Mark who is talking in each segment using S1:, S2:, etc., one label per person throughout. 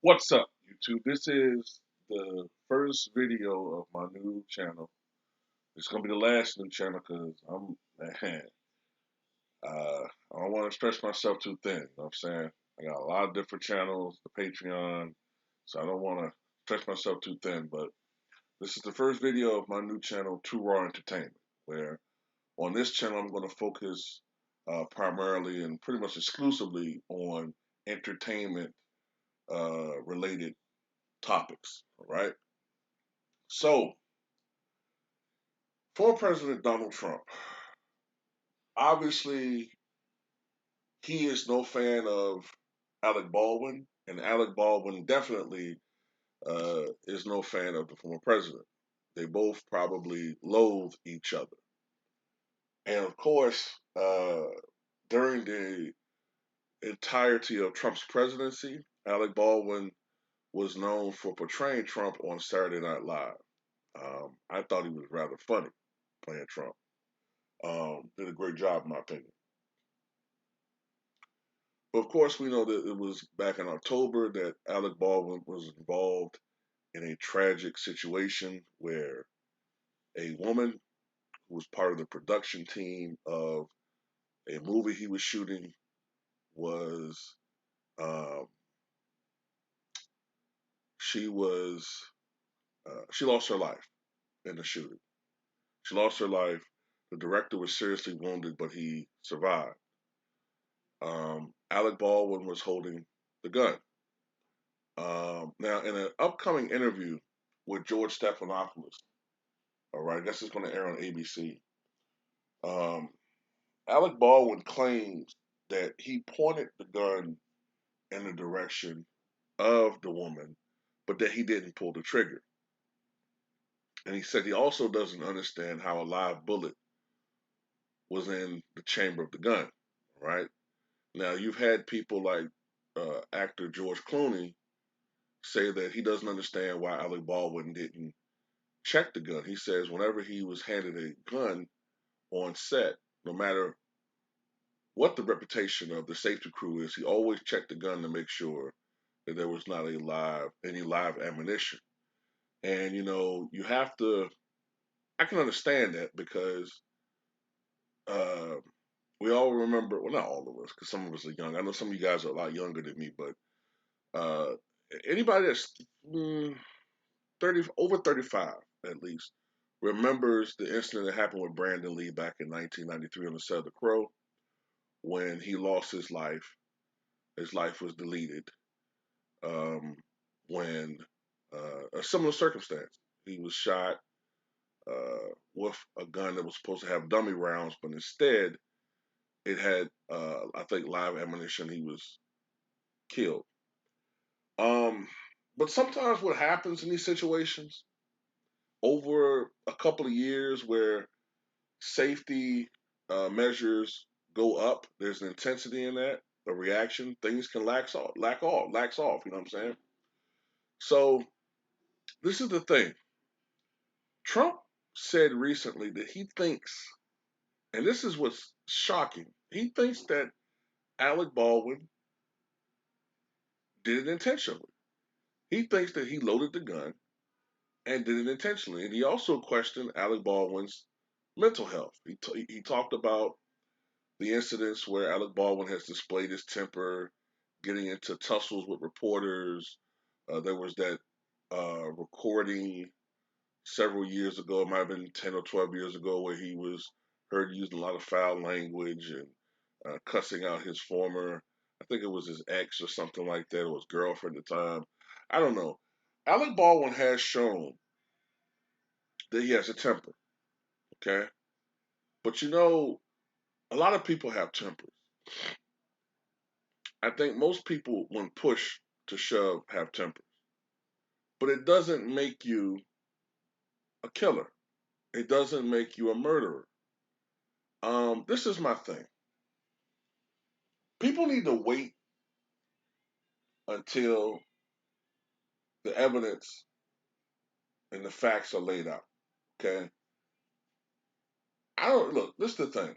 S1: What's up, YouTube? This is the first video of my new channel. It's gonna be the last new channel because man, I don't want to stretch myself too thin. You know what I'm saying? I got a lot of different channels, the Patreon, so I don't want to stretch myself too thin. But this is the first video of my new channel, Too Raw Entertainment, where on this channel I'm going to focus primarily and pretty much exclusively on entertainment related topics. All right. So, former President Donald Trump, obviously, he is no fan of Alec Baldwin, and Alec Baldwin definitely is no fan of the former president. They both probably loathe each other. And of course, during the entirety of Trump's presidency, Alec Baldwin was known for portraying Trump on Saturday Night Live. I thought he was rather funny playing Trump. Did a great job, in my opinion. But of course, we know that it was back in October that Alec Baldwin was involved in a tragic situation where a woman who was part of the production team of a movie he was shooting was um, she was she lost her life in the shooting. She lost her life. The director was seriously wounded, but he survived. Alec Baldwin was holding the gun. Now, in an upcoming interview with George Stephanopoulos, all right, I guess it's going to air on ABC. Um, Alec Baldwin claims that he pointed the gun in the direction of the woman, but that he didn't pull the trigger. And he said he also doesn't understand how a live bullet was in the chamber of the gun. Right now, you've had people like actor George Clooney say that he doesn't understand why Alec Baldwin didn't check the gun. He says whenever he was handed a gun on set, no matter what the reputation of the safety crew is, he always checked the gun to make sure that there was not any live ammunition. And you have to. I can understand that because uh, we all remember. Well, not all of us, because some of us are young. I know some of you guys are a lot younger than me, but uh, anybody that's 30 over 35 at least remembers the incident that happened with Brandon Lee back in 1993 on the set of The Crow when he lost his life. His life was deleted um, when a similar circumstance. He was shot with a gun that was supposed to have dummy rounds, but instead it had, I think, live ammunition. He was killed. Um, but sometimes what happens in these situations over a couple of years where safety measures go up, there's an intensity in that, a reaction, things can lax off, you know what I'm saying? So this is the thing. Trump said recently that he thinks, and this is what's shocking, he thinks that Alec Baldwin did it intentionally. He thinks that he loaded the gun and did it intentionally. And he also questioned Alec Baldwin's mental health. He talked about the incidents where Alec Baldwin has displayed his temper, getting into tussles with reporters. There was that recording several years ago, it might have been 10 or 12 years ago, where he was heard using a lot of foul language and cussing out his former, I think it was his ex or something like that, or his girlfriend at the time. I don't know. Alec Baldwin has shown that he has a temper, okay? But a lot of people have tempers. I think most people, when push to shove, have tempers. But it doesn't make you a killer. It doesn't make you a murderer. This is my thing. People need to wait until the evidence and the facts are laid out. Okay. I don't look. This is the thing.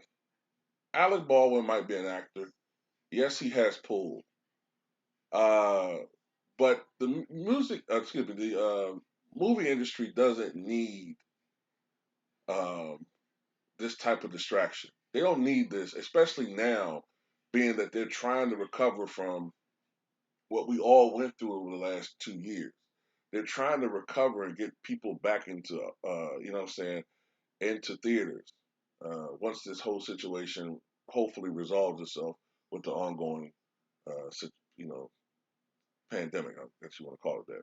S1: Alec Baldwin might be an actor. Yes, he has pulled. Uh, But the music, excuse me, the movie industry doesn't need um, this type of distraction. They don't need this, especially now, being that they're trying to recover from what we all went through over the last 2 years. They're trying to recover and get people back into, you know what I'm saying, into theaters once this whole situation hopefully resolves itself with the ongoing, you know, pandemic. I guess you want to call it that.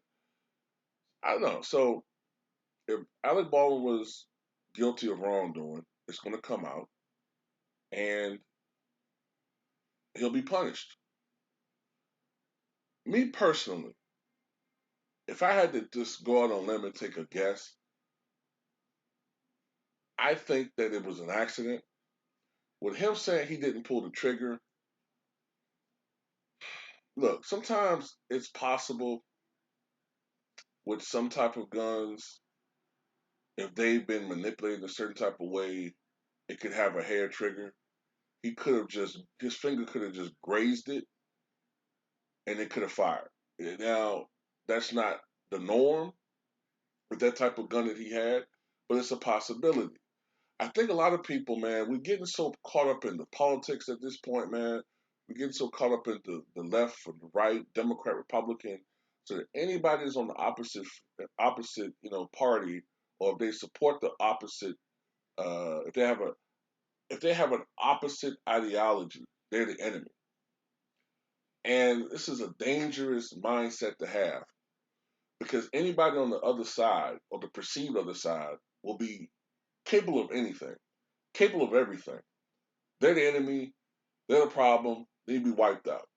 S1: I don't know. So if Alec Baldwin was guilty of wrongdoing, it's going to come out and he'll be punished. Me personally, if I had to just go out on a limb and take a guess, I think that it was an accident. With him saying he didn't pull the trigger, look, sometimes it's possible with some type of guns, if they've been manipulated a certain type of way, it could have a hair trigger. He could have just, his finger could have just grazed it and it could have fired. Now, that's not the norm with that type of gun that he had, but it's a possibility. I think a lot of people, man, we're getting so caught up in the politics at this point, man. We're getting so caught up in the left or the right, Democrat, Republican, so that anybody that's on the opposite, party, or if they support the opposite, if they have an opposite ideology, they're the enemy. And this is a dangerous mindset to have because anybody on the other side or the perceived other side will be capable of anything, capable of everything. They're the enemy. They're the problem. They need to be wiped out.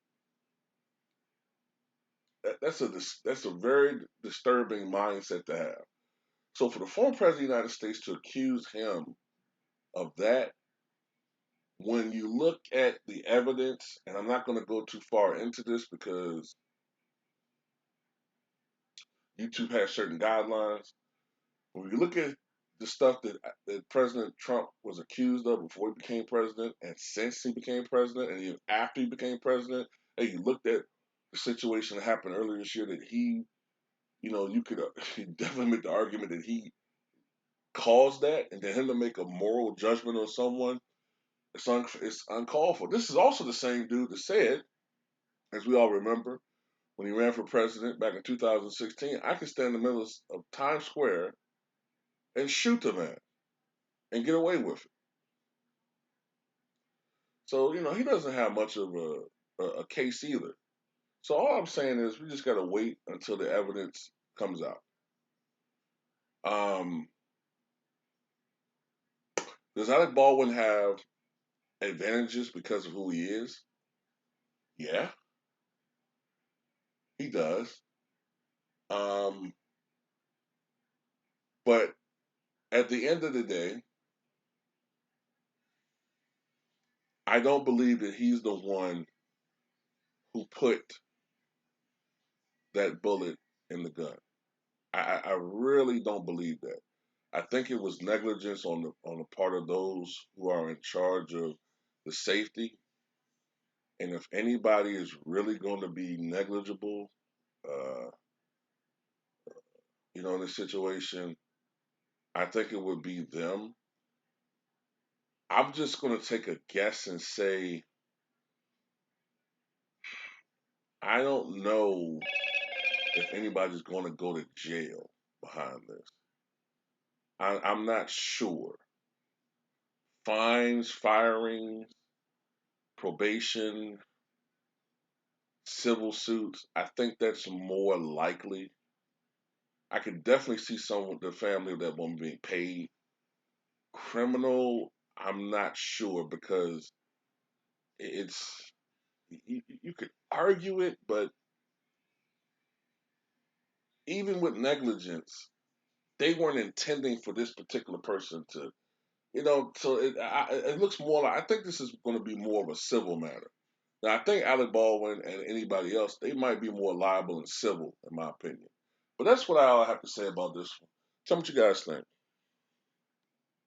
S1: That's a very disturbing mindset to have. So for the former president of the United States to accuse him of that, when you look at the evidence, and I'm not going to go too far into this because YouTube has certain guidelines. When you look at the stuff that President Trump was accused of before he became president, and since he became president, and even after he became president, and you looked at the situation that happened earlier this year that he, you could definitely make the argument that he caused that, and then him to make a moral judgment on someone, it's uncalled for. This is also the same dude that said, as we all remember, when he ran for president back in 2016, I could stand in the middle of Times Square and shoot the man and get away with it. So, he doesn't have much of a case either. So all I'm saying is we just got to wait until the evidence comes out. Um, does Alec Baldwin have advantages because of who he is? Yeah, he does. Um, but at the end of the day, I don't believe that he's the one who put that bullet in the gun. I really don't believe that. I think it was negligence on the part of those who are in charge of the safety. And if anybody is really going to be negligible, uh, in this situation, I think it would be them. I'm just going to take a guess and say I don't know if anybody's going to go to jail behind this. I'm not sure. Fines, firings, probation, civil suits. I think that's more likely. I could definitely see some of the family of that woman being paid. Criminal, I'm not sure because it's you could argue it, but even with negligence, they weren't intending for this particular person to, So it looks more like I think this is going to be more of a civil matter. Now, I think Alec Baldwin and anybody else, they might be more liable in civil, in my opinion. But that's what I have to say about this one. Tell me what you guys think.